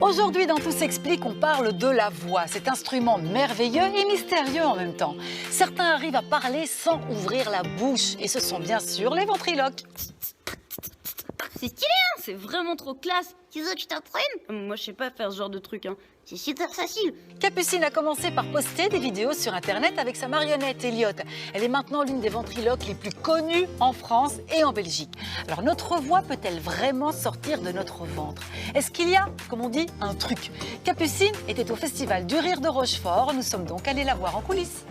Aujourd'hui, dans Tout s'explique, on parle de la voix, cet instrument merveilleux et mystérieux en même temps. Certains arrivent à parler sans ouvrir la bouche, et ce sont bien sûr les ventriloques. C'est stylé, hein, c'est vraiment trop classe. Tu veux que je t'apprenne? Moi, je sais pas faire ce genre de truc, hein. C'est super facile. Capucine a commencé par poster des vidéos sur Internet avec sa marionnette Elliot. Elle est maintenant l'une des ventriloques les plus connues en France et en Belgique. Alors, notre voix peut-elle vraiment sortir de notre ventre? Est-ce qu'il y a, comme on dit, un truc? Capucine était au Festival du Rire de Rochefort. Nous sommes donc allés la voir en coulisses.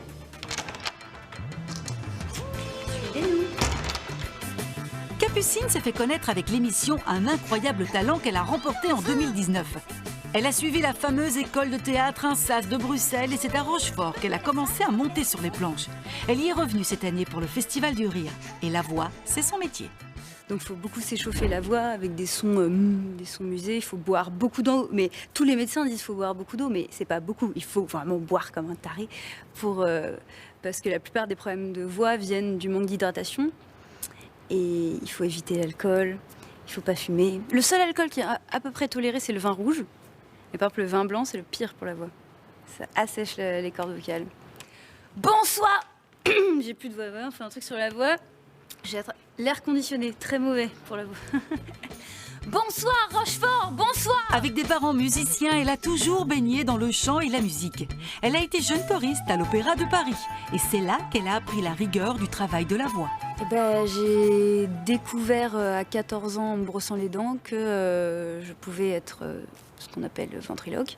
Suivez-nous. Capucine s'est fait connaître avec l'émission Un incroyable talent qu'elle a remporté en 2019. Elle a suivi la fameuse école de théâtre INSAS de Bruxelles et c'est à Rochefort qu'elle a commencé à monter sur les planches. Elle y est revenue cette année pour le Festival du Rire. Et la voix, c'est son métier. Donc il faut beaucoup s'échauffer la voix avec des sons musés, il faut boire beaucoup d'eau. Mais tous les médecins disent qu'il faut boire beaucoup d'eau, mais c'est pas beaucoup. Il faut vraiment boire comme un taré parce que la plupart des problèmes de voix viennent du manque d'hydratation. Et il faut éviter l'alcool, il faut pas fumer. Le seul alcool qui est à peu près toléré, c'est le vin rouge. Mais par exemple, le vin blanc, c'est le pire pour la voix. Ça assèche les cordes vocales. Bonsoir. J'ai plus de voix, on fait un truc sur la voix. J'ai l'air conditionné, très mauvais pour la voix. Bonsoir Rochefort, bonsoir. Avec des parents musiciens, elle a toujours baigné dans le chant et la musique. Elle a été jeune choriste à l'Opéra de Paris. Et c'est là qu'elle a appris la rigueur du travail de la voix. J'ai découvert à 14 ans en me brossant les dents que je pouvais être ce qu'on appelle ventriloque.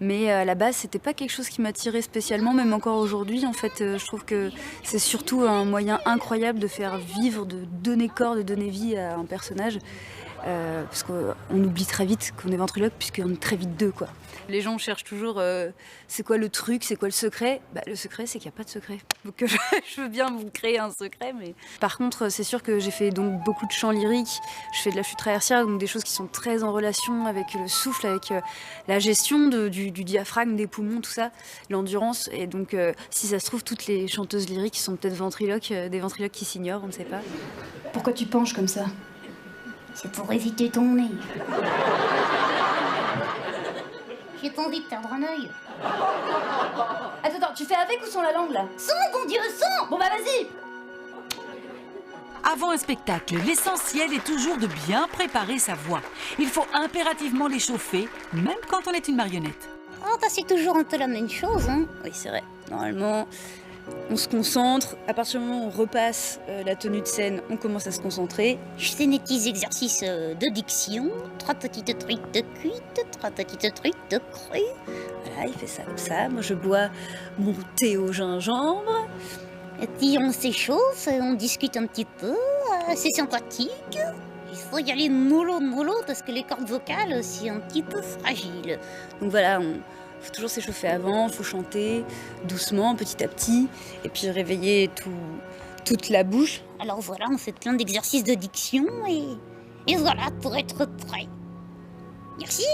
Mais à la base, c'était pas quelque chose qui m'attirait spécialement, même encore aujourd'hui. En fait, je trouve que c'est surtout un moyen incroyable de faire vivre, de donner corps, de donner vie à un personnage. Parce qu'on oublie très vite qu'on est ventriloque, puisqu'on est très vite deux, quoi. Les gens cherchent toujours c'est quoi le truc, c'est quoi le secret. Le secret, c'est qu'il n'y a pas de secret. Donc je veux bien vous créer un secret, mais... Par contre, c'est sûr que j'ai fait donc beaucoup de chants lyriques. Je fais de la flûte traversière, donc des choses qui sont très en relation avec le souffle, avec la gestion du diaphragme, des poumons, tout ça, l'endurance. Et donc, si ça se trouve, toutes les chanteuses lyriques sont peut-être ventriloques, des ventriloques qui s'ignorent, on ne sait pas. Pourquoi tu penches comme ça? C'est pour éviter ton nez. J'ai pas envie de perdre un œil. Attends, tu fais avec ou sans la langue là? Sans, bon Dieu, sans! Bon bah vas-y! Avant un spectacle, l'essentiel est toujours de bien préparer sa voix. Il faut impérativement l'échauffer, même quand on est une marionnette. Oh, c'est toujours un peu la même chose, hein. Oui, c'est vrai. Normalement, on se concentre. À partir du moment où on repasse la tenue de scène, on commence à se concentrer. Je fais des petits exercices de diction, 3 petites trucs de cuite, 3 petites trucs de cru. Voilà, il fait ça comme ça. Moi, je bois mon thé au gingembre. Et puis on s'échauffe, on discute un petit peu, c'est sympathique. Il faut y aller mollo parce que les cordes vocales, c'est un petit peu fragile. Donc voilà, faut toujours s'échauffer avant, faut chanter doucement, petit à petit, et puis réveiller toute la bouche. Alors voilà, on fait plein d'exercices de diction et voilà, pour être prêt. Merci.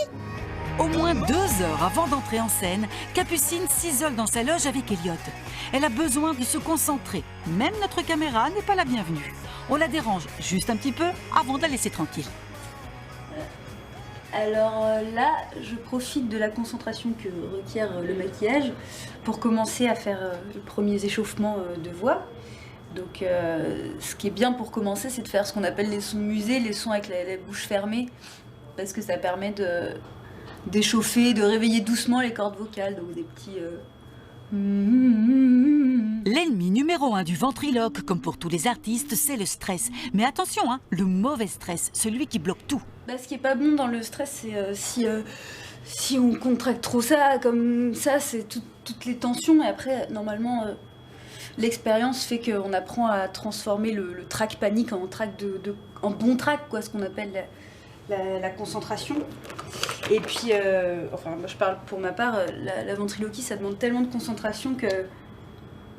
Au moins 2 heures avant d'entrer en scène, Capucine s'isole dans sa loge avec Elliot. Elle a besoin de se concentrer. Même notre caméra n'est pas la bienvenue. On la dérange juste un petit peu avant de la laisser tranquille. Alors là, je profite de la concentration que requiert le maquillage pour commencer à faire les premiers échauffements de voix. Donc ce qui est bien pour commencer, c'est de faire ce qu'on appelle les sons musés, les sons avec la bouche fermée, parce que ça permet d'échauffer, de réveiller doucement les cordes vocales, donc des petits... L'ennemi numéro 1 du ventriloque, comme pour tous les artistes, c'est le stress. Mais attention, le mauvais stress, celui qui bloque tout. Ce qui est pas bon dans le stress, c'est si on contracte trop ça, comme ça, c'est toutes les tensions. Et après, normalement, l'expérience fait qu'on apprend à transformer le trac panique en en bon trac, quoi, ce qu'on appelle la concentration. Et puis, moi je parle pour ma part, la ventriloquie, ça demande tellement de concentration que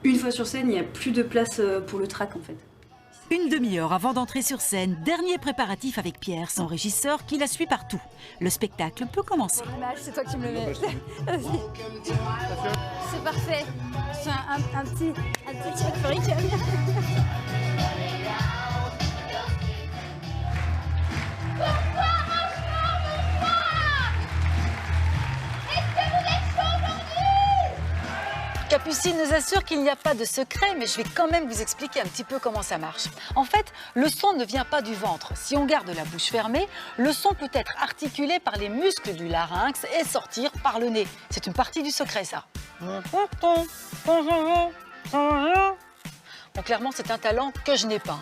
une fois sur scène, il n'y a plus de place pour le trac en fait. Une demi-heure avant d'entrer sur scène, dernier préparatif avec Pierre, son régisseur, qui la suit partout. Le spectacle peut commencer. C'est toi qui me le mets. Vas-y. C'est parfait. C'est un petit truc furique. Capucine nous assure qu'il n'y a pas de secret, mais je vais quand même vous expliquer un petit peu comment ça marche. En fait, le son ne vient pas du ventre. Si on garde la bouche fermée, le son peut être articulé par les muscles du larynx et sortir par le nez. C'est une partie du secret, ça. Bon, clairement, c'est un talent que je n'ai pas.